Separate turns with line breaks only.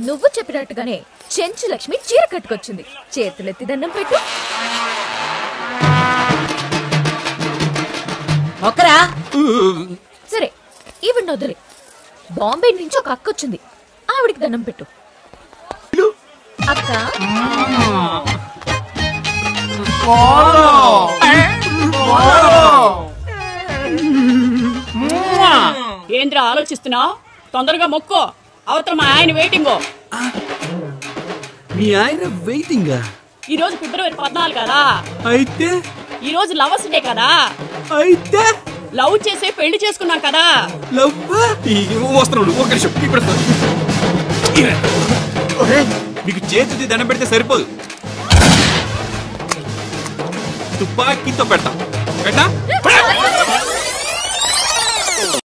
నువ్వు చెప్పినట్టుగానే చెంచు లక్ష్మి చీర కట్టుకొచ్చింది. చేతులెత్తి దండం పెట్టు.
ఒకరా
సరే ఈవిడ వదిలే. బాంబే నుంచి ఒక అక్క వచ్చింది, ఆవిడికి దండం పెట్టు. అక్క
ఏంద్రా ఆలోచిస్తున్నావు? తొందరగా మొక్కో, అవతల మా ఆయన వెయిటింగ్.
మీ ఆయన వెయిటింగ్?
ఈ రోజు ఫిబ్రవరి 14 కదా,
అయితే
ఈ రోజు లవర్స్ డే కదా,
అయితే
లవ్ చేసే పెళ్లి చేసుకున్నాం కదా.
లవ్ వస్తున్నాడు. ఒక నిమిషం ఇప్పుడు మీకు చేతి దండం పెడితే సరిపోదు, తుపాకీతో పెడతా.